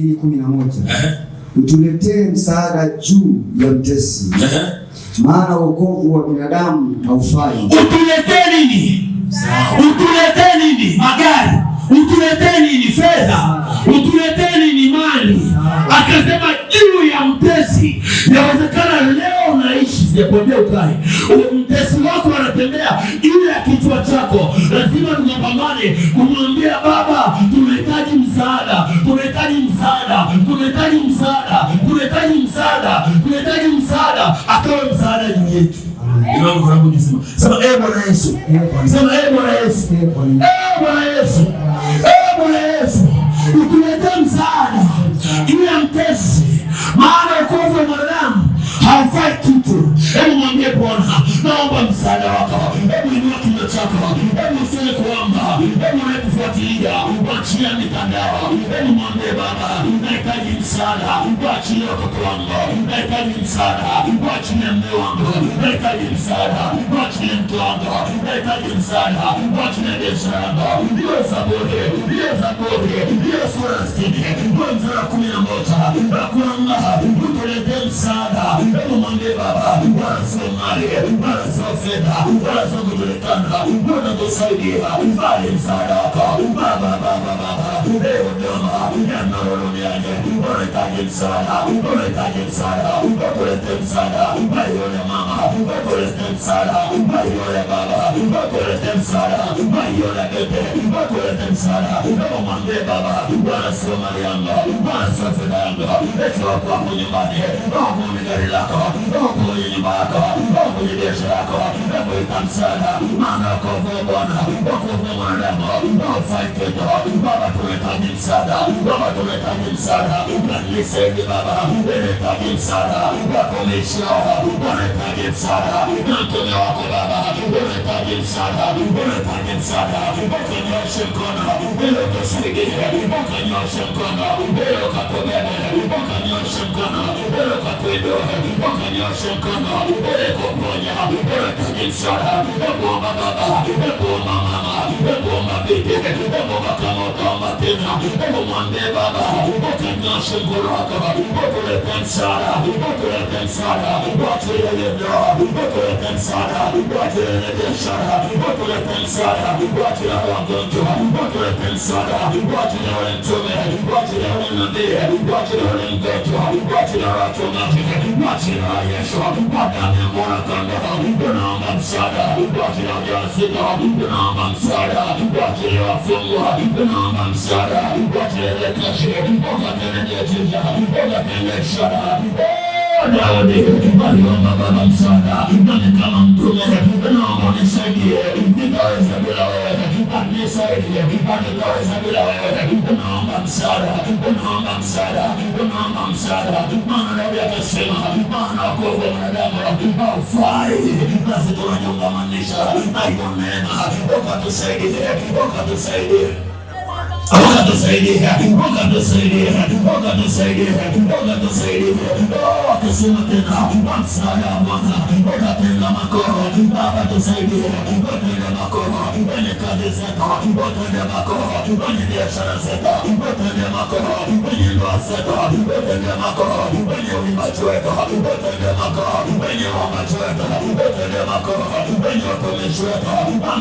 11. Utuletee msaada juu ya mtesi. Maana wokovu wa binadamu haufai. Utuletee nini? Utuletee nini? Magari. Utuletee nini? Fedha. Utuletee nini? Mali. Akasema juu ya mtesi. Inawezekana leo unaishi, sijakwambia ukae. Mtesi wako anatembea juu ya kichwa chako. Lazima tupambane kumwambia Baba, tunahitaji msaada. Tunahitaji msaada. Tunahitaji msaada. Tunahitaji msaada. Tunahitaji msaada. Akawe msaada juu yetu. Ndio Bwana Yesu. Sema Bwana Yesu. Sema Bwana Yesu. Bwana Yesu. Bwana Yesu. Utuletee msaada juu ya mtesi. Maana wokovu wa mwanadamu haufai kitu. Hebu mwambie Bwana, naomba msaada wako. Hebu inua kinywa chako. Hebu useme kuomba. Hebu unakufuatilia wachia mitandao. Hebu mwambie Baba, nahitaji msaada. Wachia watoto wangu. Nahitaji msaada. Wachia mume wangu. Nahitaji msaada. Wachia mke wangu. Nahitaji msaada. Wachia biashara yangu. Hiyo Zaburi. Hiyo Zaburi. Hiyo sura 60. Mwanzo wa 11. Nakuomba utuletee msaada. Hebu mwambie Baba, wala sio mali, wala sio fedha, wala sio kujulikana. Bwana tusaidia, bali msaada wako. Baba, leo Bwana, yanaroniaje, unahitaji msaada, unahitaji msaada, utuletee msaada. Mayole mama, utuletee msaada. Mayole baba, utuletee msaada. Mayole bebe, utuletee msaada. Hebu mwambie Baba, wala sio mali yangu, wala sio fedha yangu. Eti wako hapo nyumbani, wako gari lako, wako nyumba yako, wako biashara yako. Hebu ita msaada, maana wokovu wa Bwana, wokovu wa mwanadamu haufai kitu. Baba, tunahitaji msaada. Baba, tunahitaji msaada. Nisaidie Baba, tunahitaji msaada. Watumishi wako wanahitaji msaada. Na mtume wako Baba, tunahitaji msaada. Tunahitaji msaada. Ukanyoshe mkono ili utusaidie. Ukanyoshe mkono ili ukatubebe. Ukanyoshe mkono ili ukatuinue. Ukanyoshe mkono ili kuponya. Tunahitaji msaada. Nakuomba Baba, nakuomba mama, nakuomba bibi, nakuomba kama utaomba tena. Hebu mwambie Baba, ukanyoshe mkono wako. Utuletee msaada. Utuletee msaada. Wachilie ndoa. Utuletee msaada. Wachilie biashara. Utuletee msaada. Wachilie wagonjwa. Utuletee msaada. Wachilie wale mtume. Wachilie wale nabii. Wachilie wale mgonjwa. Wachilie wachungaji. Wachilie Yesu. Wadame mwana kondoo. Tunaomba msaada. Wachilie wajawazito. Tunaomba msaada. Wachilie wafungwa. Tunaomba msaada. Wachilie kazi. Wakatende jinja. Wakatende ishara. Daudi aliomba Baba msaada. Nami kama mtume naomba unisaidie. Nitaweza bila wewe. Nisaidie. Nitaweza bila wewe. Naomba msaada. Naomba msaada. Naomba msaada. Maana Daudi akasema, maana wokovu wa mwanadamu haufai. Nasi tunajiungamanisha na hiyo neema. Ukatusaidie. Ukatusaidie. Ukatusaidie, ukatusaidie, ukatusaidie, ukatusaidie. Wakasema tena, msaada wa Bwana utatenda makoro. Baba tusaidie, utende makoro kwenye kazi zetu, utende makoro kwenye biashara zetu, utende makoro kwenye ndoa zetu, utende makoro kwenye uimbaji wetu, utende makoro kwenye uimbaji wetu, utende makoro kwenye utumishi wetu.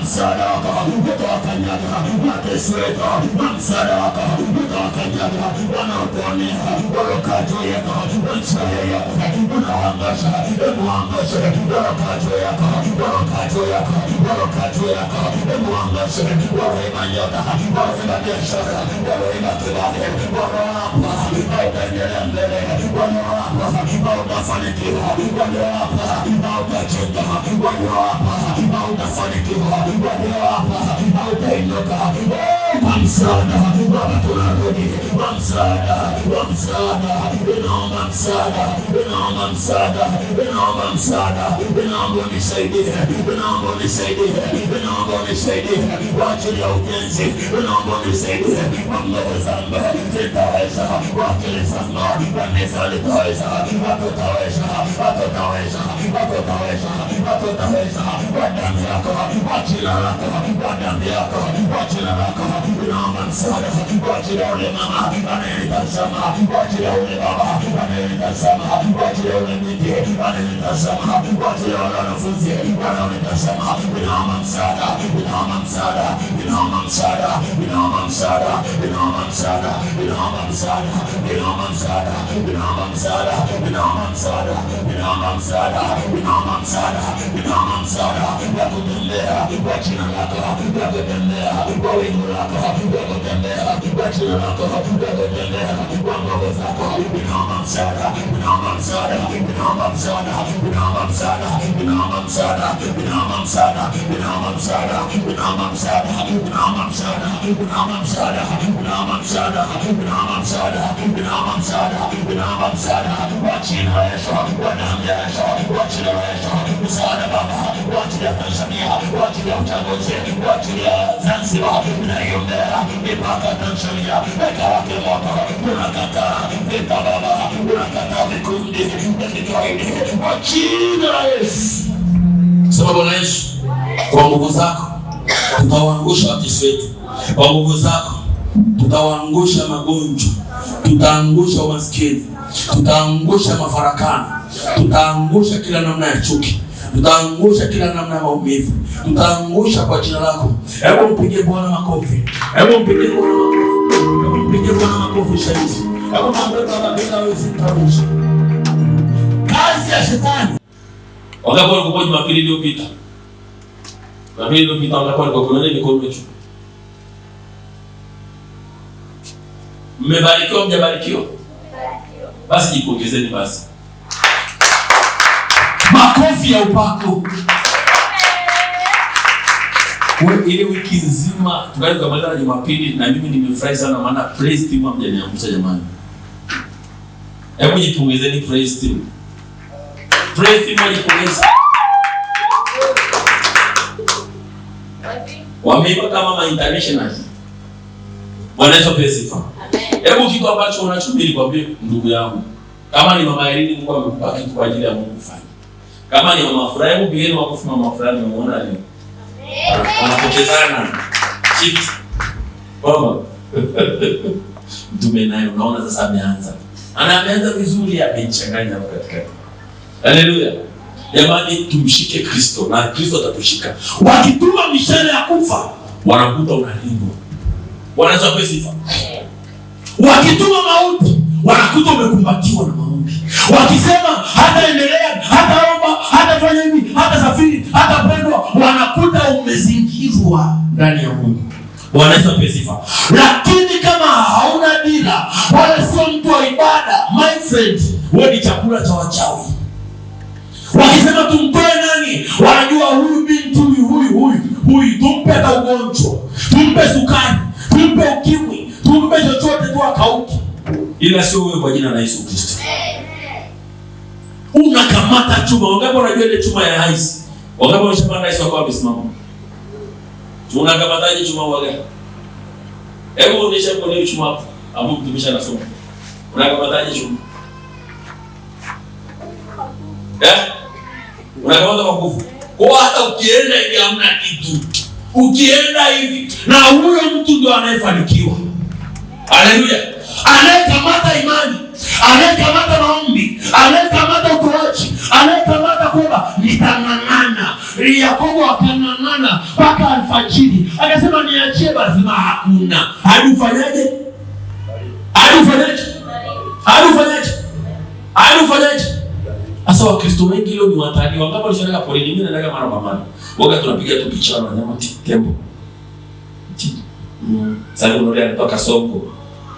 Msaada wako utawakanyaga mateso yetu. Msaada wako utawakanyaga wanaotuonea, walokaa juu yako, wanchaya yako, unawaangusha, unawaangusha, walokaa juu yako, walokaa juu yako, walokaa juu yako, unawaangusha, waloiba nyota, waloiba biashara, waloiba kibali, waloapa, hautaendelea mbele, waloapa, hautafanikiwa, waloapa, hautajenga, waloapa, hautafanikiwa, waloapa, hautainuka. Msaada, Baba tunarudi. Msaada, msaada, inaomba msaada, inaomba msaada, inaomba msaada, inaomba unisaidie, inaomba unisaidie, inaomba unisaidie kwa ajili ya ujenzi, inaomba unisaidie. Mungu zangu sitaweza, wakili zangu kanisa litaweza, hatutaweza, hatutaweza, hatutaweza, hatutaweza. Kwa damu yako, kwa jina lako, kwa damu yako, kwa jina lako ninaomba msaada kwa ajili ya yule mama anayenitazama, kwa ajili ya yule baba anayenitazama, kwa ajili ya yule binti anayenitazama, kwa ajili ya wale wanafunzi wanaonitazama. Ninaomba msaada, ninaomba msaada, ninaomba msaada, ninaomba msaada, ninaomba msaada, ninaomba msaada, ninaomba msaada, ninaomba msaada, ninaomba msaada, ninaomba msaada, ninaomba msaada, ninaomba msaada wa kutembea kwa jina lako, wa kutembea kwa wingu lako, wa kutembea kwa jina lako, wa kutembea kwa nguvu zako. Ninaomba msaada, ninaomba msaada, ninaomba msaada, ninaomba msaada, ninaomba msaada, ninaomba msaada, ninaomba msaada, ninaomba msaada, ninaomba msaada, ninaomba msaada, ninaomba msaada, ninaomba msaada, ninaomba msaada, ninaomba msaada kwa jina la Yesu, kwa damu ya Yesu, kwa jina la Yesu. Msaada Baba kwa ajili ya Tanzania, kwa ajili ya uchaguzi, kwa ajili ya Zanzibar, naiombea mipaka Tanzania, ikawake moto. Tunakataa vita Baba, tunakataa vikundi vya kigaidi kwa jina la Yesu. Sema Bwana Yesu, kwa nguvu zako tutawaangusha watesi wetu, kwa nguvu zako tutawaangusha magonjwa, tutaangusha umaskini, tutaangusha mafarakano, tutaangusha kila namna ya chuki, tutaangusha kila namna ya maumivu, tutaangusha kwa jina lako. Hebu mpige Bwana makofi, hebu mpige Bwana makofi, hebu mpige Bwana makofi shahidi. Hebu mwambie Baba, bila wewe sitarusha kazi ya shetani. Wakati kwa Jumapili iliyopita, Jumapili iliyopita wakapo kwa kuna nini mikono yetu? Mmebarikiwa, mjabarikiwa? Basi jipongezeni basi. Makofi ya upako. Wewe ile wiki nzima tukaenda kumaliza na Jumapili na mimi nimefurahi sana maana praise team hamjaniangusha jamani. Hebu jipongezeni praise team. Praise team wajipongeze. Wameimba kama Mama International. Bwana Yesu asifiwe sifa. Hebu kitu ambacho unachubiri kwambie ndugu yangu. Kama ni Mama Elini, Mungu amekupa kitu kwa ajili ya Mungu kufanya. Kama ni Mama Furaha, hebu pigeni makofi Mama Furaha, nimeona leo. Wanapotezana. Chips. Baba. Mtume naye unaona sasa ameanza. Ameanza vizuri amechanganya katikati. Haleluya. Jamani, tumshike Kristo na Kristo atatushika. Wakituma mishale ya kufa, wanakuta unalindwa. Wanaweza kusifa. Wakituma mauti, wanakuta umekumbatiwa na maombi. Wakisema hata endelea, hata omba, hata fanya hivi, hata safiri, hata pendwa, wanakuta umezingirwa ndani ya Mungu. Wanaweza kusifa. Lakini kama hauna dira, wala sio mtu wa ibada, my friend, wewe ni chakula cha wachawi. Wakisema tumtoe nani, wanajua huyu binti huyu tumpe hata ugonjwa, tumpe sukari, tumpe ukimwi, tumpe chochote tu akauki. Ila sio wewe kwa jina la Yesu Kristo. Unakamata chuma, wangapi wanajua ile chuma ya haisi? Wangapi wanashapanda haisi wako wamesimama? Unakamataje chuma waga? Hebu onyesha kwa nini chuma hapo, ambapo tumisha nasoma. Unakamataje chuma? Unakamata kwa nguvu. Kwa hata ukienda hivi hamna kitu. Ukienda hivi na huyo mtu ndo anayefanikiwa. Haleluya. Anayekamata imani, anayekamata maombi, anayekamata utoaji, anayekamata kwamba nitang'ang'ana. Yakobo akang'ang'ana mpaka alfajiri. Akasema niachie basi, hakuna. Alifanyaje? Asa Wakristo wengi leo ni watalii. Wangapi walishaenda porini? Mimi naenda mara kwa mara. Wakati tunapiga tu picha na wanyama tembo. Sasa unaona anatoka Songo.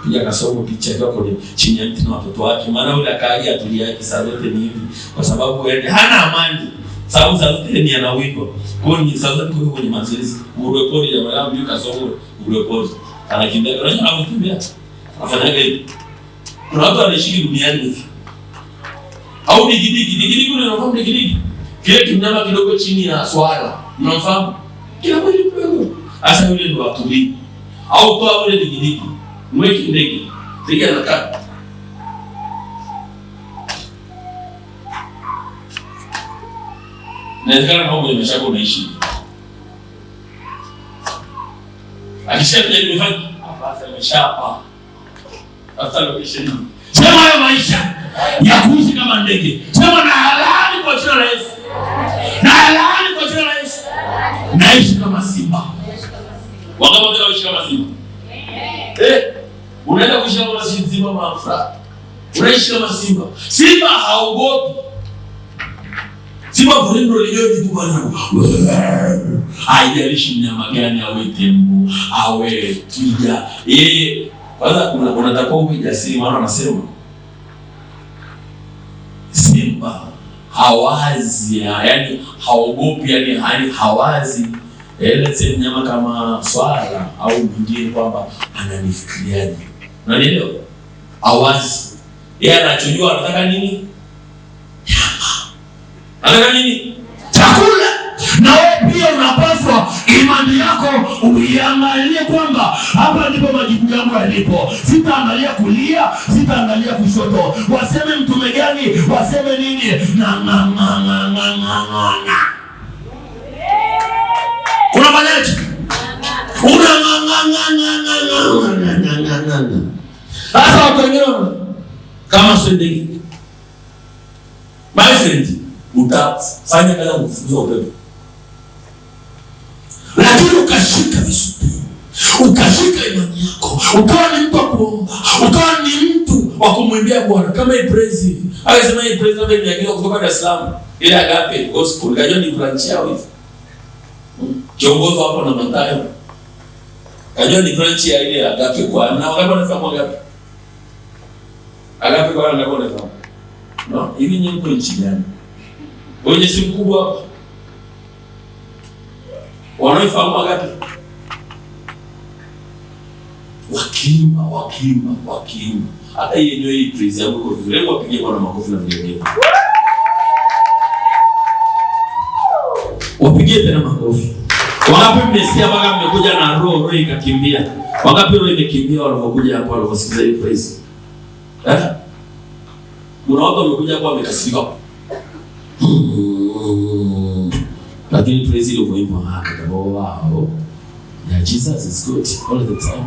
Piga Kasongo picha yako ni chini ya mti na watoto wake. Maana yule akaja atulia yake saa zote ni hivi. Kwa sababu yeye hana amani. Sababu saa zote ni anawindwa. Kwa hiyo saa zote yuko kwenye mazoezi. Urekodi ya mwanangu yuko Kasongo, urekodi. Anakimbia, anakimbia. Afanya hivi. Kuna watu wanaishi duniani hivi. Au digidigi unafahamu digidigi? Kile kinyama kidogo chini ya swala. Unafahamu? Kila mwili mdogo. Asa yule ndo atuli. Au kwa yule digidigi. Mweki ndege. Ndege anakaa. Nawezekana kama umeshako unaishi. Akishakuja nimefanya basi ameshapa. Hata location. Sema hayo maisha ya kuishi kama ndege. Sema na halali kwa jina la Yesu. Na halali kwa jina la Yesu. Naishi kama simba. Wangapi wanaishi kama simba? Unaenda kuishi kama simba maafra. Unaishi kama simba. Simba haogopi. Simba kulindo leo vitu bwana. Haijalishi mnyama gani, awe tembo, awe twiga. Kwanza unatakiwa uwe jasiri, maana anasema simba hawazi, yani haogopi, yani hawazi. Let's say mnyama kama swala au mwingine kwamba ananifikiriaje. Unanielewa? Hawazi. Yeye anachojua anataka nini? Anataka nini? Chakula. Na wewe pia unapaswa imani yako uiangalie kwamba hapa ndipo majibu yangu yalipo. Sitaangalia kulia, sitaangalia kushoto. Waseme mtume gani? Waseme nini? Unafanyaje? Sasa watu wengine kama sendegi. My friend, utafanya kazi kufuza upepo. Lakini ukashika vizuri, ukashika imani yako, ukawa ni mtu wa kuomba, ukawa ni mtu wa kumwimbia Bwana. Kama hii praise hivi, akasema hii praise ndio inaingia kutoka Dar es Salaam, ile Agape Gospel, kajua ni branch yao hivi. Kiongozi hapo na Mathayo, kajua ni branch ya ile Agape kwa na wangapi wanafahamu Agape? Agape kwa wangapi wanafahamu? No, hivi ni mko nchi gani? Wenye simu kubwa hapa. Wanaifahamu Agape? Wakiimba. Hata yenyewe hii praise yangu kwa vile wapige kwa makofi na vigelegele. Wapigie tena makofi. Wangapi mmesikia mpaka mmekuja na roho ikakimbia? Wangapi roho imekimbia walipokuja hapa waliposikia hii praise? Kuna watu wamekuja hapa wamekasirika. Lakini praise ile kwa hapa. Wow. Yeah, Jesus is good all the time.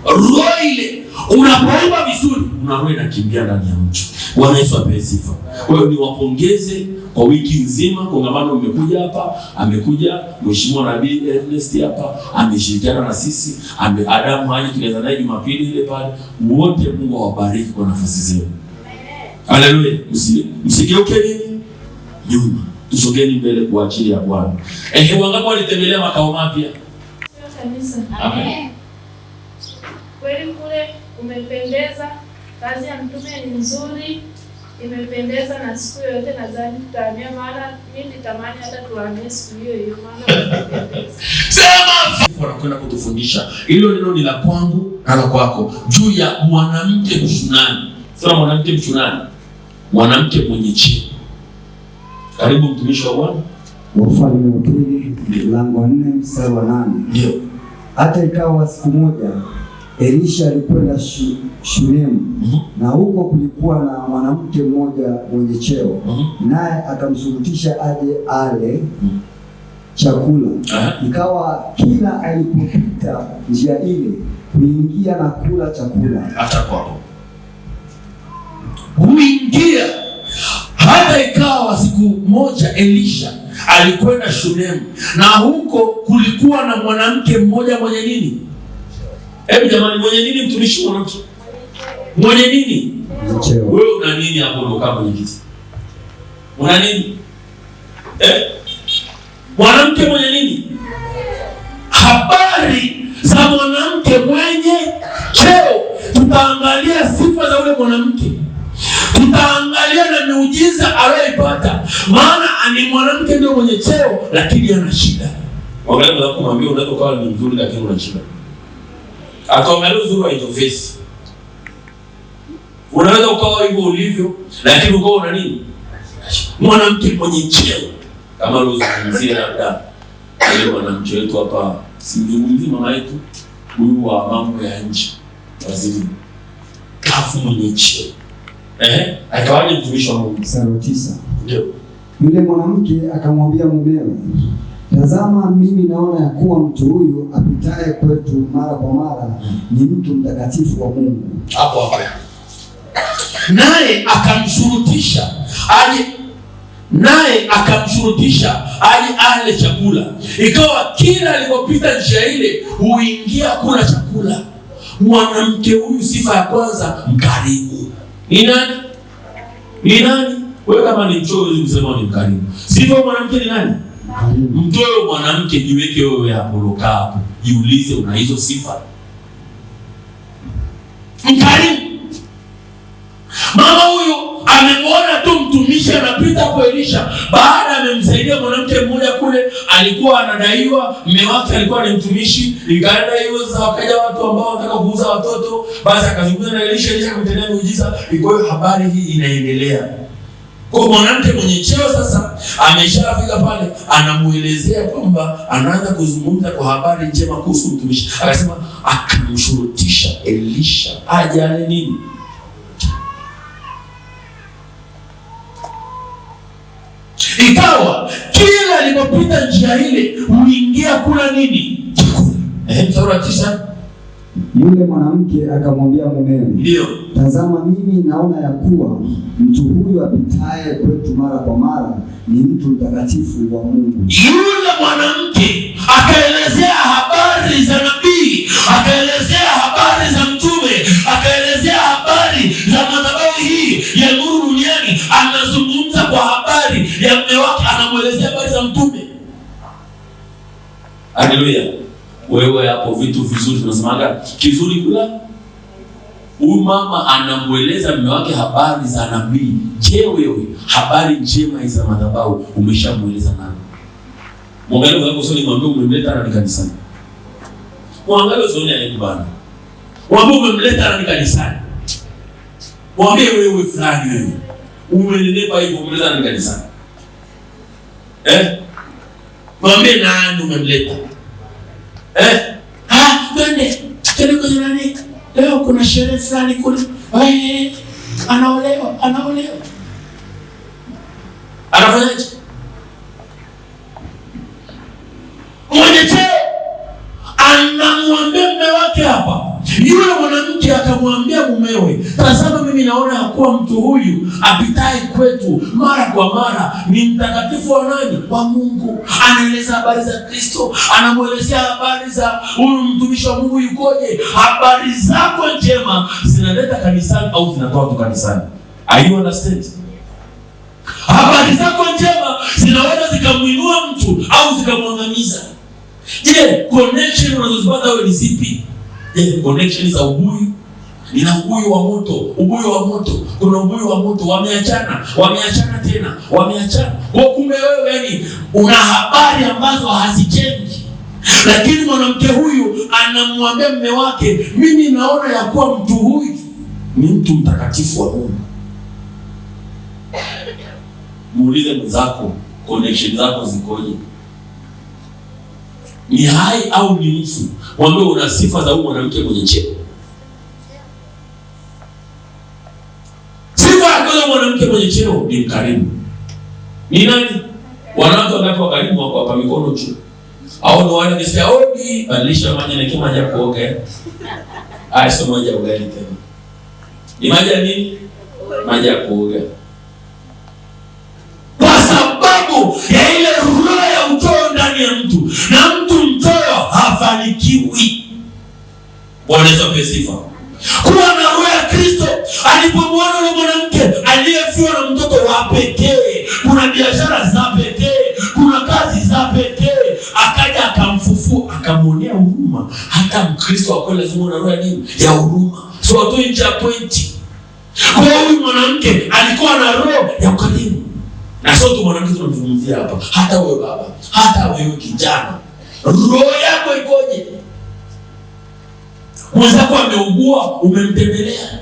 Roho ile unapoimba vizuri, una roho inakimbia ndani ya mtu. Bwana Yesu apewe sifa. Kwa hiyo niwapongeze kwa wiki nzima kongamano umekuja hapa, amekuja Mheshimiwa Nabii Ernest hapa, ameshirikiana na sisi, Adamu haji tulianza naye Jumapili ile pale. Wote Mungu awabariki kwa nafasi zenu. Haleluya. Msigeuke nini? Nyuma. Tusogeni mbele kwa ajili ya Bwana. Wangapi walitembelea makao mapya? Kanisa. Amen. Kweli kule umependeza, kazi ya mtume ni nzuri, imependeza na siku yote nadhani tutahamia, maana mimi nitamani hata tuhamie siku hiyo maana umependeza. Sema wanakwenda kutufundisha. Hilo neno ni la kwangu na la kwako juu ya mwanamke mshunani. Sema mwanamke mshunani. Mwanamke mwenye cheo. Karibu mtumishi wa Bwana. Wafalme wa Pili mlango wa 4 mstari wa 8. Ndio. Hata ikawa siku moja Elisha alikwenda Shunemu, na huko kulikuwa na mwanamke mmoja mwenye cheo, naye akamsurutisha aje ale chakula. Ikawa kila alipopita njia ile huingia na kula chakula. Hata kwako huingia. Hata ikawa siku moja Elisha alikwenda Shunemu, na huko kulikuwa na mwanamke mmoja mwenye nini? Hebu jamani, mwenye nini mtumishi mwanamke? Mwenye nini? Cheo. Wewe una nini hapo ndo kama mwenyekiti? Una nini? Mwanamke mwenye nini? Habari za mwanamke mwenye cheo. Tutaangalia sifa za ule mwanamke. Tutaangalia na miujiza aliyoipata. Maana ni mwanamke ndio mwenye cheo lakini ana shida. Wangalia mwanamke kumwambia unaweza kuwa ni mzuri lakini una shida. Akaangalia uzuri wa hiyo face. Unaweza ukawa hivyo ulivyo lakini uko una nini? Mwanamke mwenye cheo. Kama rozungumzia labda ile mwanamke wetu hapa, simzungumzie mama yetu huyu wa mambo ya nje. Waziri. Kafu mwenye cheo. Akawaje mtumishi wa Mungu. Mstari wa 9. Ndio. Yule mwanamke akamwambia mumewe, tazama mimi naona ya kuwa mtu huyu apitaye kwetu mara kwa mara ni mtu mtakatifu wa Mungu. Hapo hapo. Naye akamshurutisha aje ale chakula. Ikawa kila alipopita njia ile huingia kula chakula. Mwanamke huyu, sifa ya kwanza, mkarimu. Ni nani? Ni nani? Wewe kama ni mchoyo usisema ni mkarimu. Sifa ya mwanamke ni nani? Mtoe mwanamke, jiweke wewe hapo, loka hapo. Jiulize, una hizo sifa? Mkarimu. Mama huyu amemwona tu mtumishi anapita kwa Elisha, baada amemsaidia mwanamke mmoja kule, alikuwa anadaiwa, mume wake alikuwa ni mtumishi, ikaenda hiyo sasa, wakaja watu ambao wanataka kuuza watoto, basi akazungumza na Elisha, Elisha akamtendea muujiza. Kwa hiyo habari hii inaendelea. Kwa mwanamke mwenye cheo sasa ameshafika pale, anamuelezea kwamba anaanza kuzungumza kwa habari njema kuhusu mtumishi. Akasema akamshurutisha Elisha aje ale nini? Ikawa kila alipopita njia ile huingia kula nini? Chakula. Yule mwanamke akamwambia mumewe, ndio, tazama mimi naona ya kuwa mtu huyu apitaye kwetu mara kwa mara ni mtu mtakatifu wa Mungu. Yule mwanamke akaelezea habari za nabii, akaelezea habari za mtume, akaelezea habari za madhabahu hii ya nuru duniani. Anazungumza kwa habari ya mume wake, anamuelezea habari za mtume. Haleluya. Wewe hapo vitu vizuri tunasemaga kizuri kula. Huyu mama anamueleza mume wake habari za nabii. Je, wewe habari njema za madhabahu umeshamueleza nani? Mwangalie wako sio, nimwambie umemleta nani kanisani. Mwangalie sio nani bwana. Mwambie umemleta nani kanisani. Mwambie wewe fulani wewe. Umelelepa hivyo, umemleta nani kanisani? Mwambie nani umemleta. Twende kwa nani? Leo kuna sherehe fulani kule. Anaolewa. Anafanyaje? Mwenye cheo anamwambia mume wake hapa. Yule mwanamke akamwambia mumewe, tazama mimi naona ya kuwa mtu huyu apitaye kwetu mara kwa mara ni mtakatifu wa nani? Wa Mungu. Anaeleza habari za Kristo, anamuelezea habari za huyu mtumishi wa Mungu yukoje. Habari zako njema zinaleta kanisani au zinatoa tu kanisani. Are you understand? Habari zako njema zinaweza zikamuinua mtu au zikamwangamiza. Je, connection unazozipata wewe ni zipi? Connection za ubuyu. Nina ubuyu wa moto. Kuna ubuyu wa moto, wameachana tena. Kwa kumbe wewe yani una habari ambazo hazijengi. Lakini mwanamke huyu anamwambia mume wake, mimi naona ya kuwa mtu huyu ni mtu mtakatifu wa Mungu. Muulize mwenzako, connection zako zikoje? Ni hai au ni mfu? Mwambie una sifa za huyu mwanamke mwenye cheo. Sifa ya kwanza mwanamke mwenye cheo ni mkarimu. Ni nani? Wanawake wangapi wakarimu wako hapa mikono juu? Au ndo wale nisikia odi badilisha maji na kimaji ya kuoga. Sio maji ya ugali tena. Ni maji ya nini? Maji ya kuoga. Kwa sababu ya ile roho ya utoyo ndani ya mtu, na mtu mtoyo hafanikiwi. Bwana Yesu apewe sifa. Kuwa na roho ya Kristo, alipomwona yule mwanamke aliyefiwa na mtoto wa pekee, kuna biashara za pekee, kuna kazi za pekee, akaja akamfufua, akamwonea huruma. Hata Mkristo wa kweli lazima una roho ya nini? Ya huruma. Sio watu nje ya pointi. Kwa huyu mwanamke alikuwa na roho ya ukarimu. Na sio tu mwanamke tunamzungumzia hapa, hata wewe baba, hata wewe kijana, roho yako ikoje? Mwenzako ameugua, umemtembelea,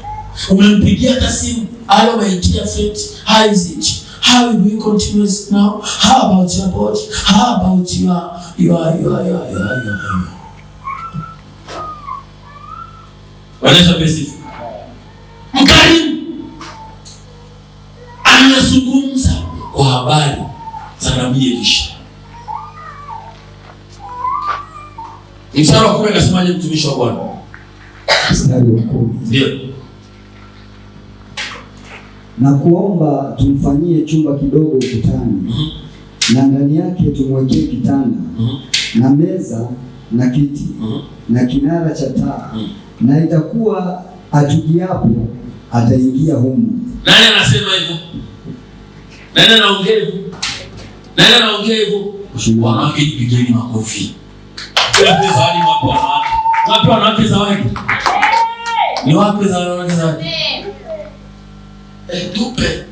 umempigia hata simu, hello my dear friend, how is it? How do you continue now? How about your body? How about your Wanaweza pesi. Mkarimu anazungumza kwa habari za nabii Elisha. Mstari wa 10 akasemaje mtumishi wa Bwana? Mstari wa 10. Ndio. Na kuomba tumfanyie chumba kidogo ukutani, na ndani yake tumwekee kitanda na meza na kiti na kinara cha taa, na itakuwa atujiapo ataingia humu. Nani anasema hivyo? Nani anaongea hivyo? Nani anaongea hivyo? Wanawake, jipigeni makofi. Wape zawadi wapo wanawake. Wape wanawake zawadi. Ni wape zawadi zawadi. Tupe.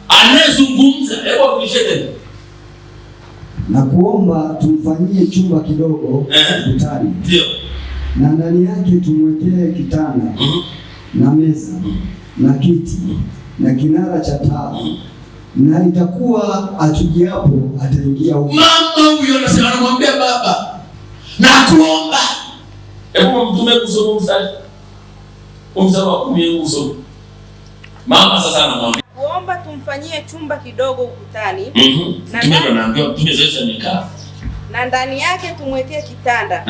Anazungumza, hebu akuishete. Na kuomba tumfanyie chumba kidogo ukutani. Ndio. Na ndani yake tumwekee kitanda na meza na kiti na kinara cha taa, na itakuwa atujiapo ataingia huko. Mama huyo anasema, anamwambia baba, na kuomba. Hebu mtume kusoma mstari. Mstari wa 10 usome. Mama sasa anamwambia kuomba tumfanyie chumba kidogo ukutani. Na ndani yake tumwekee kitanda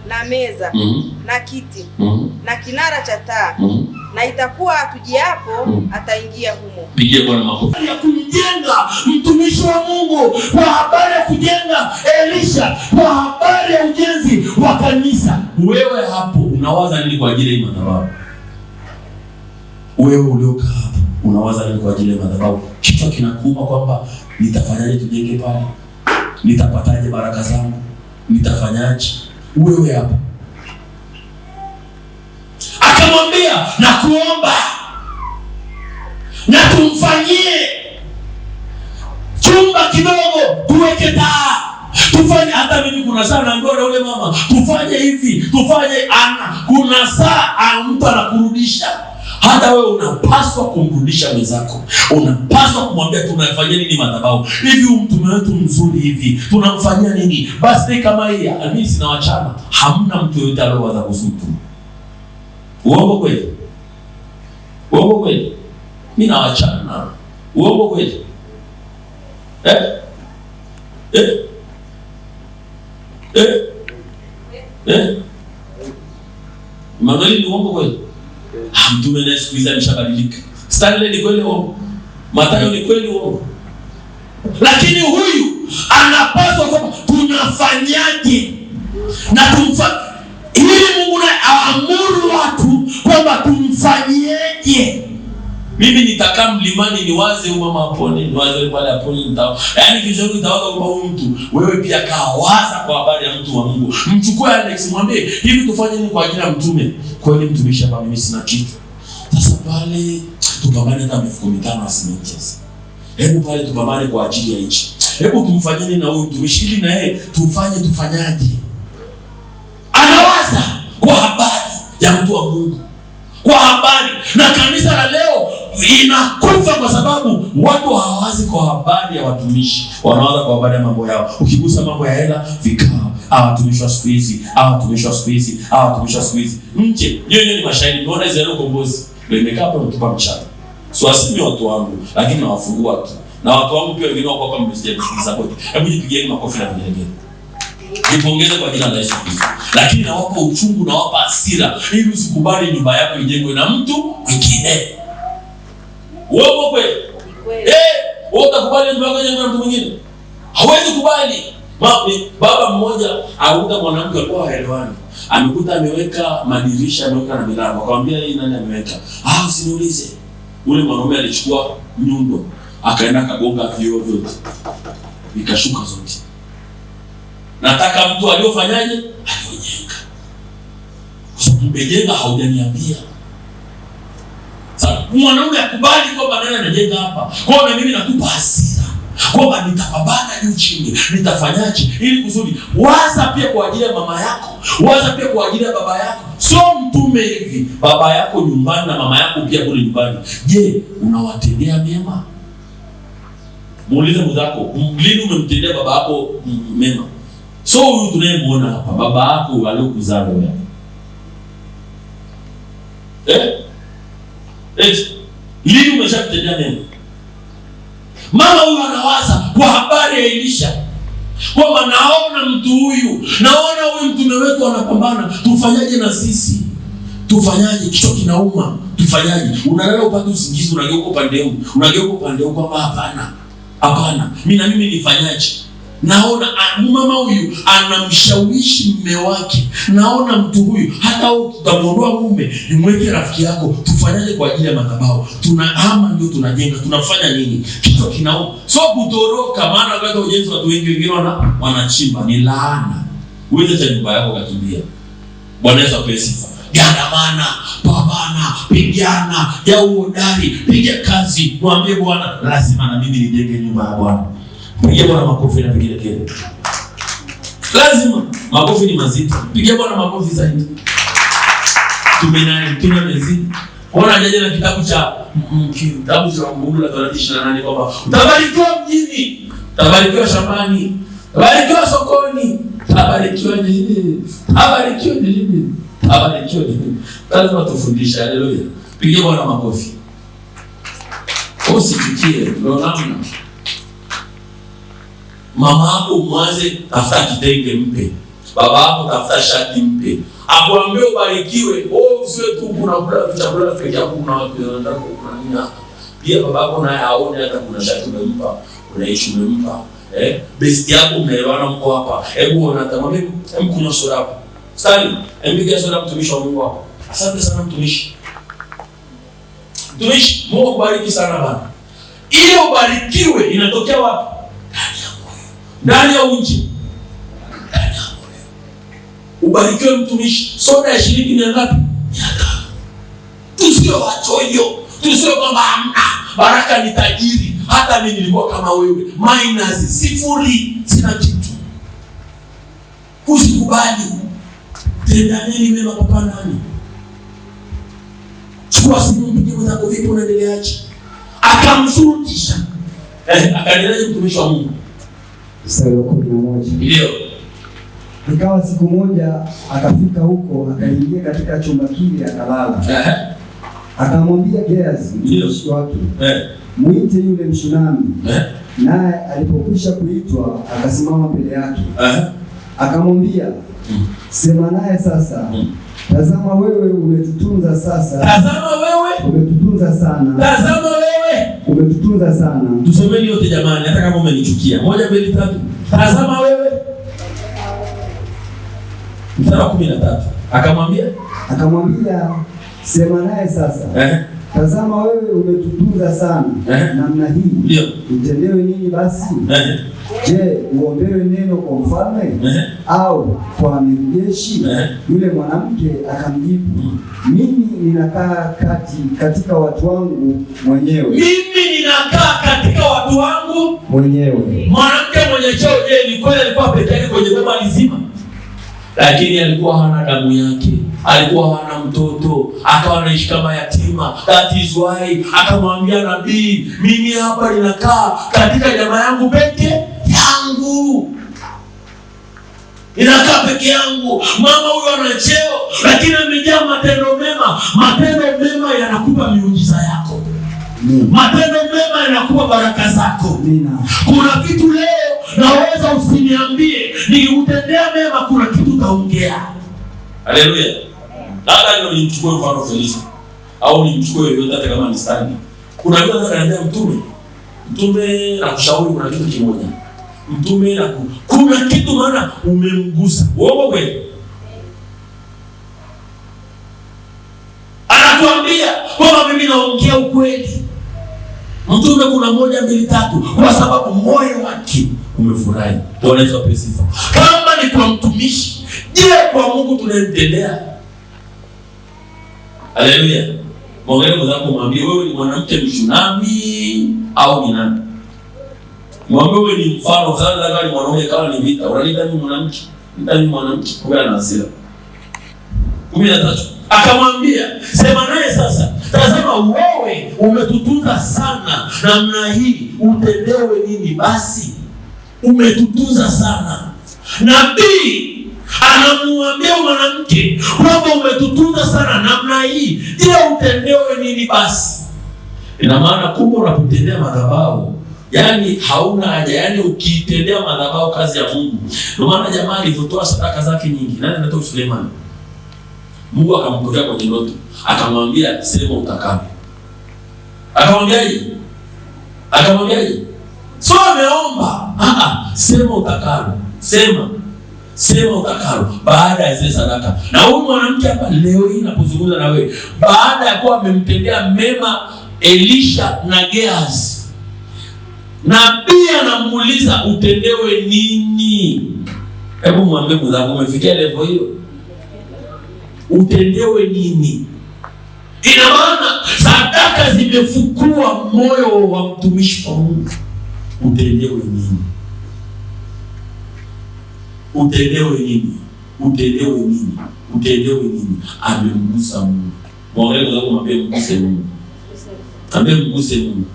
na meza na kiti na kinara cha taa, na itakuwa atujiapo ataingia humo. Pigie Bwana makofi. Ya kumjenga mtumishi wa Mungu, kwa habari ya kujenga Elisha, kwa habari ya ujenzi wa kanisa. Wewe hapo unawaza nini kwa ajili ya madhabahu? Wewe uliokaa hapo unawaza nini kwa ajili ya madhabahu? Kichwa kinakuuma kwamba nitafanyaje tujenge pale? Nitapataje baraka zangu? Nitafanyaje? Wewe hapo. Akamwambia na kuomba na tumfanyie chumba kidogo, tuweke taa, tufanye. Hata mimi kuna saa naambiwa na ule mama, tufanye hivi, tufanye kuna saa mtu anakurudisha. Hata wewe unapaswa kumrudisha mwenzako. Unapaswa kumwambia tunafanya nini madhabahu. Hivi mtume wetu mzuri hivi, tunamfanyia nini? Basi kama hii, mimi sina wachana. Hamna mtu yote aliyewaza kusutu. Uongo kweli? Uongo kweli? Mimi na wachana. Uongo kweli? Maana ni uongo kweli? Mtume na siku hizi ameshabadilika. Stanley ni kweli uongo. Mathayo ni kweli uongo. Lakini huyu anapaswa kwamba tunafanyaje? Na ili Mungu na aamuru watu kwamba tumfanyieje. Mimi nitakaa mlimani niwaze huyu mama apone, niwaze pale apone nitao. Yaani kisha nitawaza kwamba huyu mtu, wewe pia kawaza kwa habari ya mtu wa Mungu. Mchukue Alex mwambie, hivi tufanye nini kwa ajili ya mtume? Kweli mtumishi hapa mimi sina kitu. Sasa pale tupambane hata mifuko 5 asimejaza. Hebu pale tupambane kwa ajili ya nchi. Hebu tumfanyie nini na huyu mtumishi ili na yeye tufanyaje? Anawaza kwa habari ya mtu wa Mungu. Kwa habari na kanisa la leo inakufa kwa sababu watu hawawazi kwa habari ya watumishi. Wanawaza kwa habari ya mambo yao. Ukigusa mambo ya hela, vikao. Watumishi wa siku hizi, watumishi wa siku hizi, watumishi wa siku hizi. Nje, yeye ni mashahidi. Unaona hizo leo kombozi. Ndio imekaa hapo mtupa mchana. So asimi watu wangu, lakini nawafungua tu. Na watu wangu pia wengine wako kama msijasikiliza kote. Hebu jipigieni makofi na vigelegele. Nipongeze kwa jina la Yesu Kristo. Lakini nawapa uchungu, nawapa hasira ili usikubali nyumba yako ijengwe na mtu mwingine. Uongo kweli? Wewe utakubali nyumba yako ijengwe na mtu mwingine? Hawezi kubali. Baba mmoja auta mwanamke alikuwa haelewani. Amekuta ameweka madirisha, ameweka na milango. Akamwambia hii nani ameweka? Usiniulize. Ule mwanaume alichukua nyundo, akaenda kagonga vioo vyote. Ikashuka zote. Nataka mtu aliofanyaje? Aliojenga. Kwa sababu mbejenga haujaniambia. Sasa mwanaume akubali kwamba nani anajenga hapa. Kwa hiyo mimi nakupa hasira. Kwamba nitapambana juu chini, nitafanyaje ili kusudi. Waza pia kwa ajili ya mama yako, waza pia kwa ajili ya baba yako. Sio mtume hivi, baba yako nyumbani na mama yako pia kule nyumbani. Je, unawatendea mema? Muulize mwenzako, lini umemtendea baba yako mema? So huyu tunayemuona hapa, baba yako aliyokuzaa wewe. Lini umeshamtendea mema? Mama huyu anawaza kwa habari ya Elisha kwamba naona mtu huyu, naona huyu mtume wetu anapambana, tufanyaje na sisi? Tufanyaje? Kichwa kinauma, tufanyaje? Unalala upate usingizi, unageuka upande huu, unageuka upande huu kwamba hapana, mimi nifanyaje? Naona mama huyu anamshawishi mume wake, naona mtu huyu hata utamuondoa mume, nimweke rafiki yako, tufanyaje kwa ajili ya madhabahu? Tunahama ndio tunajenga, tunafanya nini? Kichwa kinauma. So kutoroka, maana wakati ujenzi watu wengine wanachimba, ni laana. Uweze cha nyumba yako kakimbia. Bwana Yesu apewe sifa. Gandamana, pambana, pigana, ya uhodari, piga kazi, mwambie Bwana, lazima na mimi nijenge nyumba ya Bwana. Pigia Bwana makofi na pigia kelele. Lazima makofi ni mazito. Pigia Bwana makofi zaidi. Tuna mezidi. Ona jaje na kitabu cha Mungu la Torati 28 kwamba utabarikiwa mjini, utabarikiwa shambani, utabarikiwa sokoni, utabarikiwa nini? Lazima tufundishe. Haleluya. Pigia Bwana makofi. Usichukie, ndio namna. Mama yako mwanze tafuta kitenge mpe. Baba yako tafuta shati mpe. Akuambie ubarikiwe. Usiwe tu kuna chakula peke yako, kuna watu wanataka kunania. Pia baba yako naye aone hata kuna shati umempa, unaishi umempa. Besti yako mnaelewana mko hapa. Hebu ona tamam, hebu kunywa soda hapa. Sali, mpigie soda mtumishi wa Mungu wako. Asante sana mtumishi. Mtumishi, Mungu akubariki sana bana. Ile ubarikiwe inatokea wapi? Ndani ya uji. Ndani ya moyo. Ubarikiwe mtumishi. Soda ya shilingi ni ngapi? 500. Tusio wachoyo. Tusio kwamba hamna. Baraka ni tajiri. Hata mimi nilikuwa kama wewe. Minus, sifuri, sina kitu. Usikubali. Tendaneni mema papa nani. Chukua simu mpigie mwenzako, vipi unaendeleaje? Akamshurutisha. Akaendelea mtumishi wa Mungu. Mstari wa 11. Ndio. Ikawa siku moja akafika huko, akaingia katika chumba kile akalala. Akamwambia Gehazi mtumishi wake, muite yule Mshunami. Naye alipokwisha kuitwa akasimama mbele yake. Akamwambia, sema naye sasa. Tazama wewe umetutunza sasa. Tazama wewe umetutunza sana. Tazama wewe umetutunza sana. Tusomeni yote jamani, hata kama umenichukia. 1 2 3. Tazama wewe. Mstari wa 13. Akamwambia, sema naye sasa. Tazama wewe umetutunza sana. Namna hii. Ndio. Utendewe nini basi? Je, uombewe neno kwa mfalme au kwa amiri jeshi? Yule mwanamke akamjibu, mimi ninakaa katika watu wangu mwenyewe. Mimi ninakaa katika watu wangu mwenyewe. Mwanamke mwenye cheo, je, ni kweli alikuwa peke yake kwenye boma nzima? Lakini alikuwa hana damu yake, alikuwa hana mtoto, akawa anaishi kama yatima. That is why akamwambia nabii, mimi hapa ninakaa katika jamaa yangu peke yangu. Ninakaa peke yangu. Mama huyo ana cheo, lakini amejaa matendo mema. Matendo mema yanakupa miujiza yako. Matendo mema yanakupa baraka zako. Kuna kitu leo naweza usiniambie, nikikutendea mema kuna kitu utaongea. Haleluya. Hata ndio nimchukue mfano Felisa au nimchukue yote hata kama ni stani. Kuna mtu ananiambia mtume nakushauri kuna kitu kimoja. Mtume kuna kitu maana umemgusa. Uongo kweli? Anakuambia kwamba mimi naongea ukweli. Mtume kuna 1 2 3 kwa sababu moyo wake umefurahi. Bwana Yesu apewe sifa. Kama ni kwa mtumishi, je, kwa Mungu tunamtendea? Haleluya. Mwongee mzako, mwambie wewe ni mwanamke Mshunami au ni nani? Mwambie wewe ni mfano sana gani mwanaume kama ni vita. Unalita ni mwanamke, ndani mwanamke kwa na hasira. 13. Akamwambia, sema naye sasa. Tazama wewe umetutunza sana, namna hii utendewe nini basi? Umetutunza sana. Nabii anamuambia mwanamke kwamba umetutunza sana namna hii, je, utendewe nini basi? Ina maana kumbe unapotendea madhabahu Yaani hauna haja, yaani ukiitendea madhabahu kazi ya Mungu. Ndio maana jamaa alivyotoa sadaka zake nyingi. Nani anatoa? Suleiman. Mungu akampokea kwenye ndoto. Akamwambia sema utakalo. Akamwambiaje? Sio ameomba. Sema utakalo. Sema utakalo baada ya zile sadaka. Na huyu mwanamke hapa leo hii napozungumza na wewe, baada ya kuwa amemtendea mema Elisha na Gehazi, nabii anamuuliza utendewe nini? Hebu mwambie mwenzako umefikia level hiyo. Utendewe nini? Ina maana sadaka zimefukua moyo wa mtumishi wa Mungu. Utendewe nini? Amemgusa Mungu. Mwambie mwenzako mguse Mungu. Mguse Mungu.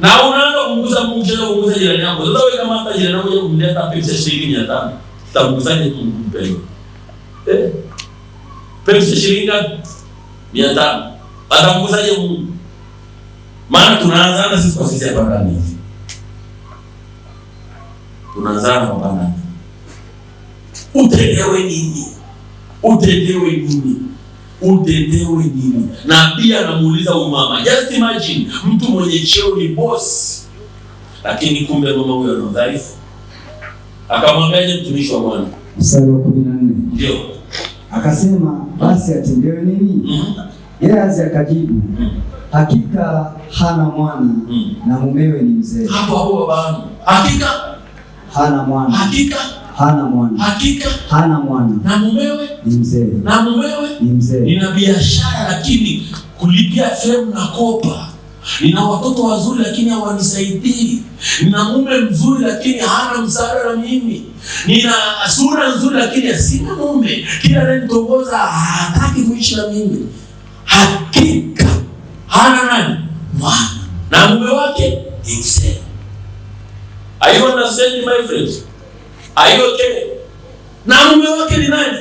Na unaanza kumgusa Mungu, tena kumgusa jirani yako. Sasa wewe kama hata jirani yako kumleta pesa shilingi 500, utamgusaje Mungu mpendwa? Pesa shilingi 500. Atamgusaje Mungu? Maana tunaanza sisi kwa sisi hapa ndani hivi. Tunaanza kwa ndani. Utendewe nini? Na pia anamuuliza huyu mama. Just imagine mtu mwenye cheo ni boss, lakini kumbe mama huyo ana udhaifu. Akamwambia mtumishi wa Bwana. Mstari wa 14. Ndio. Akasema basi atendewe nini? Gehazi akajibu, hakika hana mwana na mumewe ni mzee. Hapo baba. Hakika hana mwana. Hana mwana. Na mumewe ni mzee. Nina biashara lakini kulipia frame na kopa. Nina watoto wazuri lakini hawanisaidii. Nina mume mzuri lakini hana msaada na mimi. Nina sura nzuri lakini sina mume. Kila ananitongoza hataki kuishi na mimi. Hakika hana nani? Mwana. Na mume wake ni mzee. Are you understanding my friends? Are you okay? Na mume wake ni nani?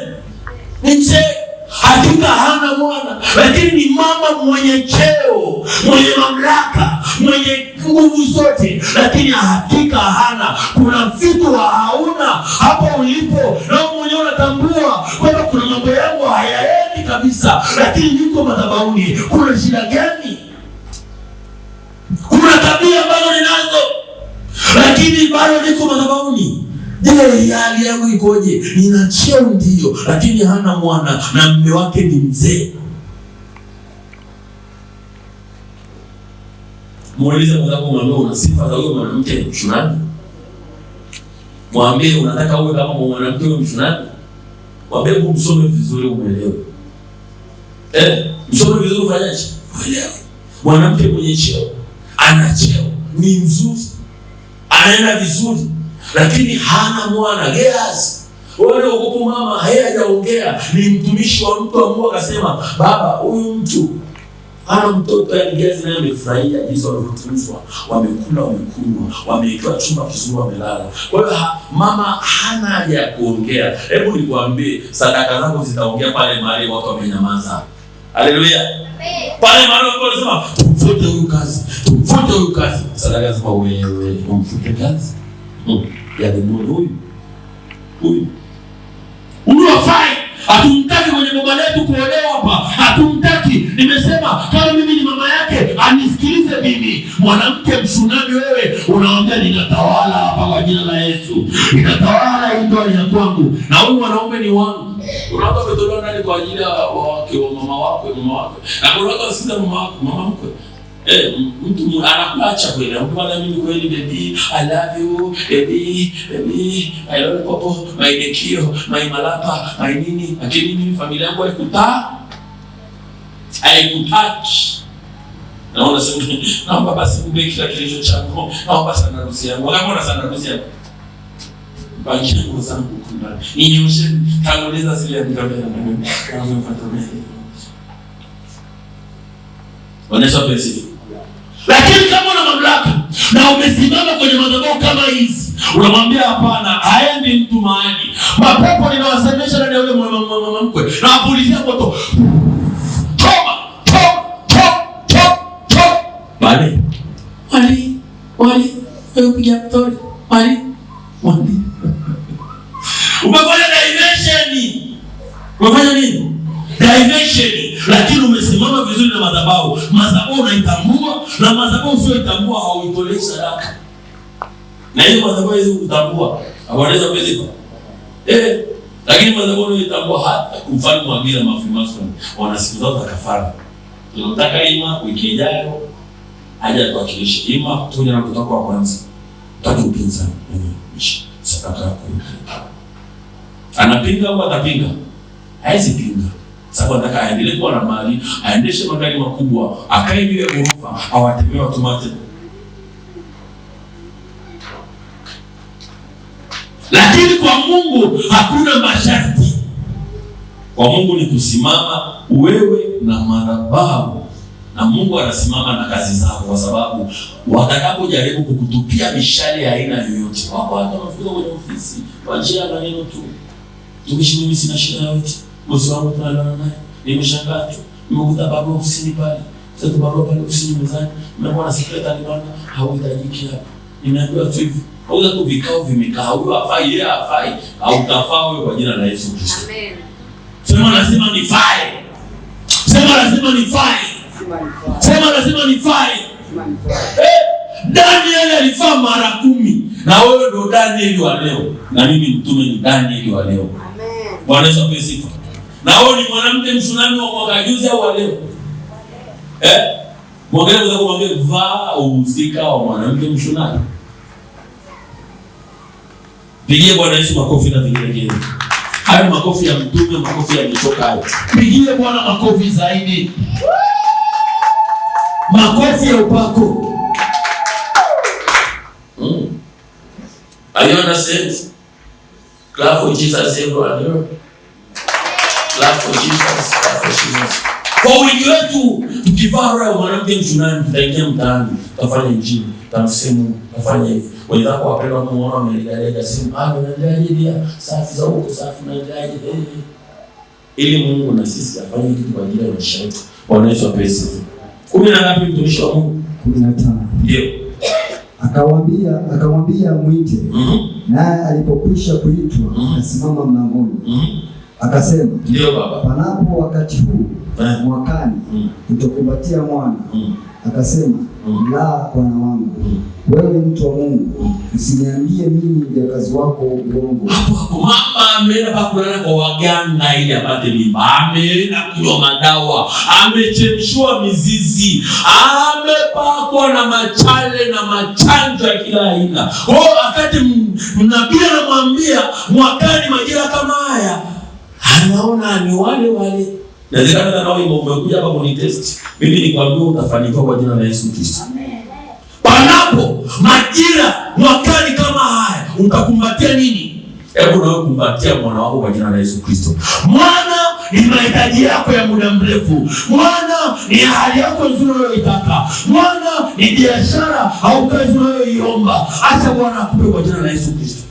Ni mzee. Hakika hana mwana, lakini ni mama mwenye cheo, mwenye mamlaka, mwenye nguvu zote, lakini hakika hana. Kuna vitu hauna hapo ulipo, na wewe mwenyewe unatambua kwamba kuna mambo yangu hayaendi kabisa, lakini niko madhabahuni. Kuna shida gani? Kuna tabia ambazo ninazo, lakini bado niko madhabahuni. Je, hali yangu ikoje? Nina cheo ndio, lakini hana mwana na mume wake ni mzee. Muulize mwenzako, mwambie una sifa za huyo mwanamke mshunani. Mwambie unataka uwe kama mwanamke huyo mshunani. Mwambie kumsome vizuri umeelewe. Msome vizuri ufanyaje? Uelewe. Mwanamke mwenye cheo, ana cheo, ni mzuri, anaenda vizuri, lakini hana mwana. Gehazi, wale wakupo mama hajaongea, ni mtumishi wa mtu wa Mungu akasema, baba huyu mtu hana mtoto. Ya Gehazi naye amefurahia jinsi walivyotunzwa, wamekula, wamekunywa, wamewekewa chumba kizuri, wamelala. Kwa hiyo mama hana haja ya kuongea. Hebu nikwambie, sadaka zako zitaongea pale mahali watu wamenyamaza. Haleluya. Pale mahali watu wanasema tumfute huyu kazi, sadaka zako wewe umfute kazi. Ya huyu hafai. Hatumtaki kwenye baba letu kuolewa hapa. Hatumtaki. Nimesema kama mimi ni mama yake anisikilize mimi. Mwanamke mshunami wewe unamwambia ninatawala hapa kwa jina la Yesu. Ninatawala hii ndoa ya kwangu. Na huyu mwanaume ni wangu. Unaanza kutolewa ndani kwa ajili ya wake wa mama wako. Na kuna watu wasikiza mama mkwe. Mtu anakuacha kweli. Anakuambia mimi kweli baby, I love you, baby, I love you popo, my dekio, my malapa, my nini. Lakini mimi familia yangu haikutaki. Naona sema naomba basi kubeki kila kilicho changu. Naomba sana harusi yangu. Kama sana harusi yangu. Baki yangu sana kukunda. Ninyoshe tanguliza zile nikamera na mimi. Kama mfatameni. Onesha pesi. Lakini kama una mamlaka na umesimama kwenye madhabahu kama hizi, unamwambia hapana, haendi mtu mahali. Mapepo ninawasemesha ndani ya yule mama mkwe na apulizia moto. Toba. Bali. kuingia story. Mali. Umefanya diversion. Umefanya nini? Diversion. Lakini umesimama vizuri na madhabahu. Madhabahu unaitambua, na madhabahu usiyoitambua hauitolei sadaka. Na hiyo madhabahu hizo utambua. Hawaweza kuzipa. Lakini madhabahu unaitambua, hata mfalme wa Bila Mafimason wana siku zao za kafara. Tunataka ima wiki ijayo aje kuwakilisha ima tuje na kutoka kwa kwanza. Tutaki upinzani mwenye sadaka yako. Anapinga au atapinga? Haizi pinga. Sababu anataka aendelee kuwa na mali, aendeshe magari makubwa, akae ile ghorofa, awatemee watu mate. Lakini kwa Mungu hakuna masharti. Kwa Mungu ni kusimama wewe na madhabahu. Na Mungu anasimama na kazi zako, kwa sababu watakapojaribu kukutupia mishale ya aina yoyote, wako watu wanafuka kwenye ofisi kwa njia ya maneno tu. Tumishi, mimi sina shida yoyote. Bosi wangu tunalala naye. Nimeshangaa tu. Nimekuta barua ofisini pale. Sasa barua pale ofisini mezani. Nimekuwa na sekretari bwana, hauhitajiki hapa. Nimeambiwa tu hivi. Hauza tu vikao vimekaa. Huyo hafai, yeye hafai. Hautafaa wewe kwa jina la Yesu Kristo. Amen. Sema lazima nifae. Sema lazima nifae. Sema lazima nifae. Daniel alifaa mara 10. Na wewe ndo Daniel wa leo. Na mimi mtume ni Daniel wa leo. Amen. Bwana Yesu asifiwe. Na wewe ni mwanamke mshunami wa mwaka juzi au wa leo? Mwongea kwa kumwambia vaa uhusika wa mwanamke mshunami. Pigie Bwana Yesu makofi na vigelegele. Hayo makofi ya mtume, makofi ya michoka hayo. Pigie Bwana makofi zaidi. Makofi ya upako. Are you understand? Clap for Jesus, everyone. Clap for Jesus. Clap for Jesus. Kwa wingi wetu tukivaa roho ya mwanamke mshunami, tutaingia mtaani, tutafanya injili, tutamsemu, tutafanya hivi. Wenzako wapendwa muone wameligalega simu, unaendaje dia? Safi za huko, safi unaendaje? Ili Mungu na sisi afanye kitu kwa ajili ya maisha yetu. Bwana Yesu apesi. 10 na ngapi mtumishi wa Mungu? 15. Ndio. Akamwambia mwite. Naye alipokwisha kuitwa, akasimama mlangoni. Akasema, ndio baba. Panapo wakati huu mwakani utakumbatia mwana. Akasema, la bwana wangu, wewe mtu wa Mungu, usiniambie mimi mjakazi wako uongo. Hapo mama ameenda pakulala kwa waganga ili apate mimba. Ameenda kunywa madawa, amechemshwa mizizi, amepakwa na machale na machanjo ya kila aina. Wakati nabii anamwambia mwakani majira kama haya, anaona ni wale. Nazikana na wewe umekuja hapa kunitest. Mimi nikwambia utafanikiwa kwa jina la Yesu Kristo. Amen. Panapo majira mwakani kama haya, utakumbatia nini? Hebu na wewe kumbatia mwana wako kwa jina la Yesu Kristo. Mwana ni mahitaji yako ya muda mrefu. Mwana ni hali yako nzuri unayoitaka. Mwana ni biashara au kazi unayoiomba. Acha Bwana akupe kwa jina la Yesu Kristo.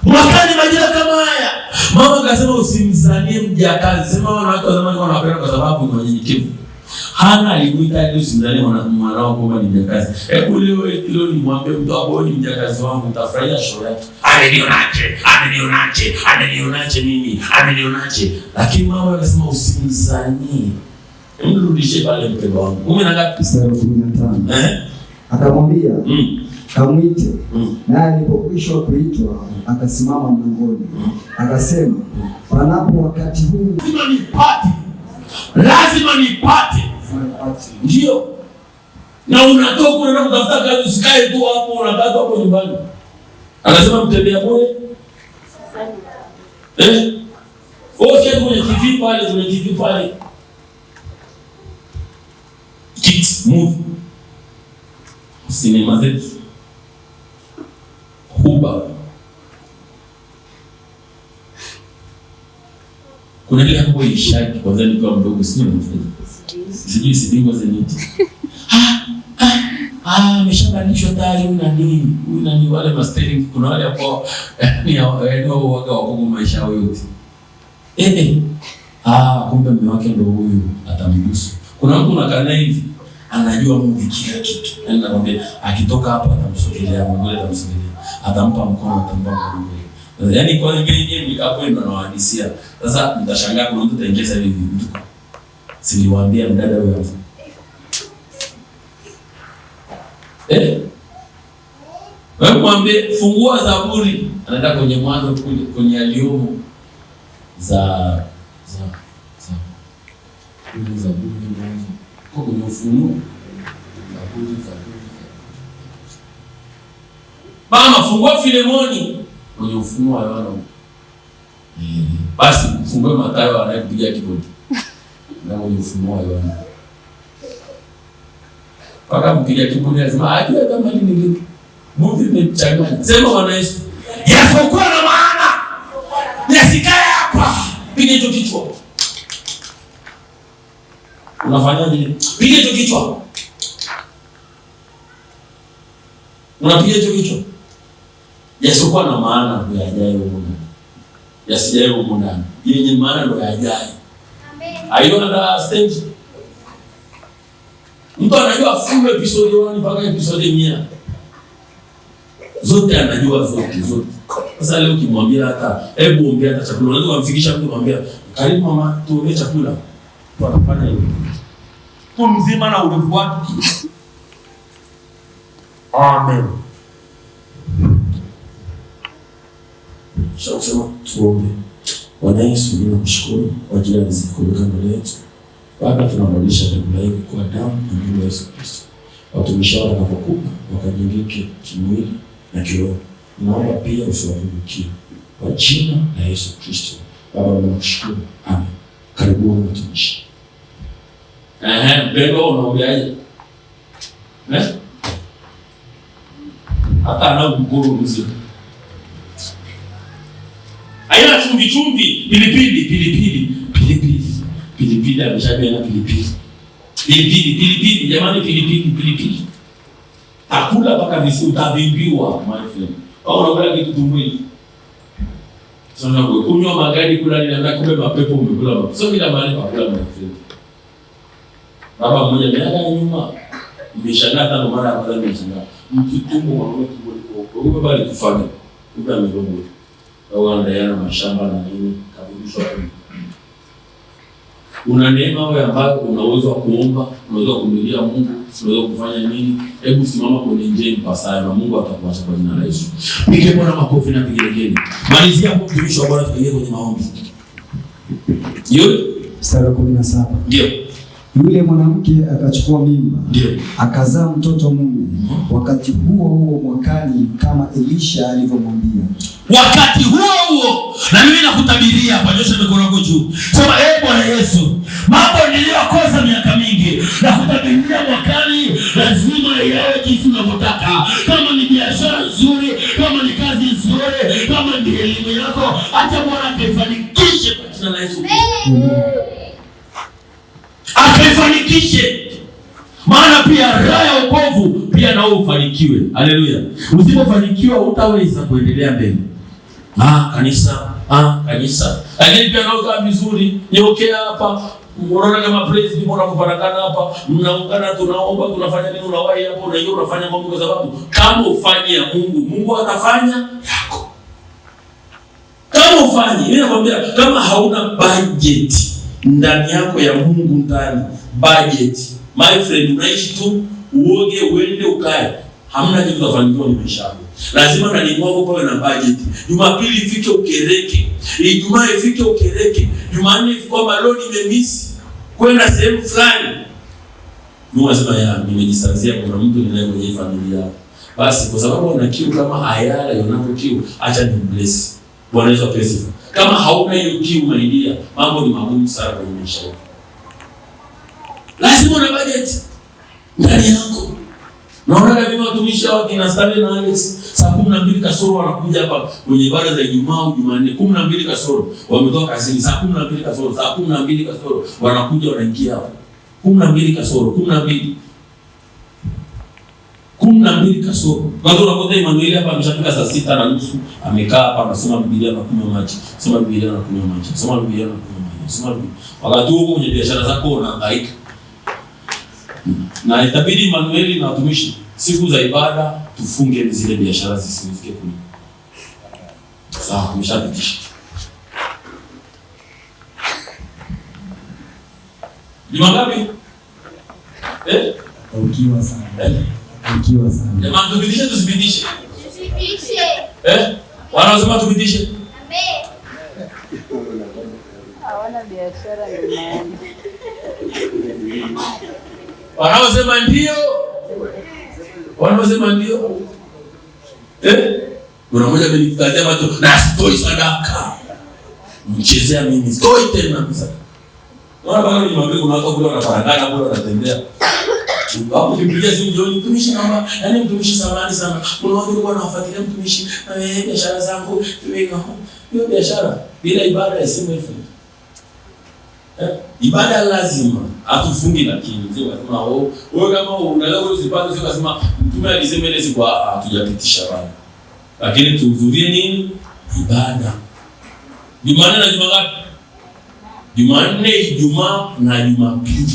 Mwakani majira kama haya, mama akasema usimzanie mjakazi. Sema wanawake wa zamani wanapenda kwa sababu ni wanyenyekevu. Hana alimuita ili usimzanie mwanao kwamba ni mjakazi. Hebu leo nimwambie mtu wako ni mjakazi wangu, utafurahia show yake. Ananionaje mimi? Lakini mama akasema usimzanie. Mrudishe pale mpendo wangu. 10 na ngapi? 15. Akamwambia kamwite. Naye alipokwisha kuitwa, akasimama mlangoni. Akasema, panapo wakati huu lazima nipate. Ndio. Na unatoka unaenda kutafuta kazi, usikae tu hapo, unakaa hapo nyumbani. Akasema mtembea bure. Kwenye TV pale. Kids movie. Sinema zetu. Kuba. Kuna ile hapo ishaki kwanza nikiwa mdogo sijui sidingo zeniti. Ameshabadilishwa tayari huyu nani wale mastering, kuna wale hapo ni wao waga wakogo maisha yao yote. Kumbe mume wake ndio huyu atamgusu. Kuna mtu unakaa hivi anajua Mungu kila kitu. Yaani nakwambia akitoka hapa atamsogelea Mungu, atamsogelea, atampa mkono, atampa mkono. Yaani kwa ingine nikakwenda na wahadisia. Sasa mtashangaa kuna mtu ataingiza hivi vitu. Siliwaambia mdada huyo. Wewe mwambie fungua Zaburi, anaenda kwenye Mwanzo kwenye aliomo za Zaburi Mwanzo. Kwa kwenye Ufunuo Zaburi. Mama fungua Filemoni kwenye Ufunuo wa Yohana. Basi fungue Mathayo anayepiga kibodi. Na kwenye Ufunuo wa Yohana. Paka mpiga kibodi lazima ajue kama ni nini. Mungu imechanganya. Sema Bwana Yesu. Yasokuwa na maana. Yasikae hapa. Piga hicho kichwa. Unafanyaje? Piga hicho kichwa. Unapiga hicho kichwa. Yasokuwa na maana ndio yajaye huko. Yasijaye huko ndani. Yenye maana ndio yajaye. Amen. I don't understand. Mtu anajua full episode 1 mpaka episode 100. Zote anajua zote. Sasa leo ukimwambia hata hebu ongea hata chakula, unaweza kumfikisha mtu kumwambia karibu mama tuongee chakula. Wanafanya hivyo. Kwa mzima na urefu wake. Amen. Sasa tuombe. Bwana Yesu, ninakushukuru kwa ajili ya riziki mbele yetu. Baba, tunabadilisha chakula hiki kwa damu na mwili wa Yesu Kristo. Watumishi wako wanapokuwa wakajengeke kimwili na kiroho. Naomba pia usiwavukie kwa jina la Yesu Kristo. Baba, ninakushukuru. Amen. Karibuni watumishi. Mpendo unaombeaje? Hata ana mgoro mzito. Aina chumvi, pilipili ameshaje na pilipili. Jamani pilipili. Akula mpaka visi utavimbiwa my friend. Au unakula kitu tumwili. Sasa kunywa magadi kula ni na kumbe mapepo umekula mapepo. Sio kila mahali pakula my friend. Baba mmoja miaka nyuma nimeshangaa hata mara ya kwanza nimeshangaa. Mtu tumbo wa mtu kwa bali kufanya. Kumbe amelongo. Au anaendelea mashamba na nini kabisa. Una neema wewe ambayo unaweza kuomba, unaweza kumlilia Mungu, unaweza kufanya nini? Hebu simama kwenye njia mpasayo na Mungu atakuacha kwa jina la Yesu. Pige Bwana makofi na vigelegele. Malizia hapo mtumishi wa Bwana tuingie kwenye maombi. Ndio? Mstari wa 17. Ndio. Yule mwanamke akachukua mimba. Ndio. Akazaa mtoto mume. Wakati huo mwakani kama Elisha alivyomwambia. Wakati huo na mimi nakutabiria hapa, nyosha mikono yako juu. Sema Bwana Yesu, mambo niliyokosa miaka mingi nakutabiria mwakani lazima yawe jinsi unavyotaka. Kama ni biashara nzuri, kama ni kazi nzuri, kama ni elimu yako, acha Bwana akifanikishe kwa jina la Yesu. Akifanikishe. Maana pia raha ya wokovu pia nao ufanikiwe. Haleluya. Usipofanikiwa utaweza kuendelea mbele. Kanisa. Lakini pia nao kama vizuri, nyokea hapa. Unaona kama praise ni mbona kuparakana hapa, mnaungana tunaomba, tunafanya nini, unawahi hapo na hiyo unafanya mambo kwa sababu kama ufanye ya Mungu atafanya yako. Kama ufanye, mimi nakwambia kama hauna budget ndani yako ya Mungu ndani, budget. My friend, unaishi tu, uoge, uende, ukae. Hamna kitu utafanikiwa kwenye maisha yako. Lazima ndani mwako pawe na budget. Jumapili ifike ukereke. Ijumaa ifike ukereke. Jumanne ifike kwamba leo nimemiss kwenda sehemu fulani. Mungu anasema nimejisazia kuna mtu ninaye kwenye familia. Basi kwa sababu una kiu kama ayala yonako kiu, acha ni bless. Bwana Yesu asifiwe. Kama hauna hiyo kiu maidia, mambo ni magumu sana kwenye maisha yako. Lazima una budget ndani yako. Naona kama watumishi hao kina Stanley na Alex saa 12 kasoro wanakuja hapa kwenye ibada za Ijumaa au Jumanne 12 kasoro wametoka kazini saa 12 kasoro saa 12 kasoro wanakuja wanaingia hapa 12 kasoro 12 kasoro. Kwanza unakuta Emmanuel hapa ameshafika saa 6:30 amekaa hapa anasoma Biblia na kunywa maji. Soma Biblia na kunywa maji. Soma Biblia na kunywa maji. Soma Biblia. Wakati huo kwenye biashara zako unahangaika. Na itabidi Manueli na watumishi siku za ibada tufunge zile biashara zisiuzike kule. Sawa, tumeshapitisha. Juma ngapi? Ukiwa sana. Ukiwa sana. Jamani, tupitishe tusipitishe? Wanasema tupitishe? Amen. Hawana biashara ni maana. Wanaosema ndio. Wanaosema ndio. Kuna mmoja amenikataza tu na stoi sadaka. Mchezea mimi stoi tena kabisa. Bwana ni mambo kuna watu kule wanaparangana kule wanatembea. Hapo kimpigia simu jioni, mtumishi naomba, yaani mtumishi samahani sana. Kuna watu walikuwa wanafuatilia mtumishi na biashara zangu. Hiyo biashara bila ibada ya simu hivi. Ibada lazima atufungi, lakini sio kama wewe kama unaleo usipate, sio lazima mtume alisema ile siku hatujapitisha bana. Lakini tuhudhurie nini? Ibada. Jumanne na Jumanne, Ijumaa na Jumapili.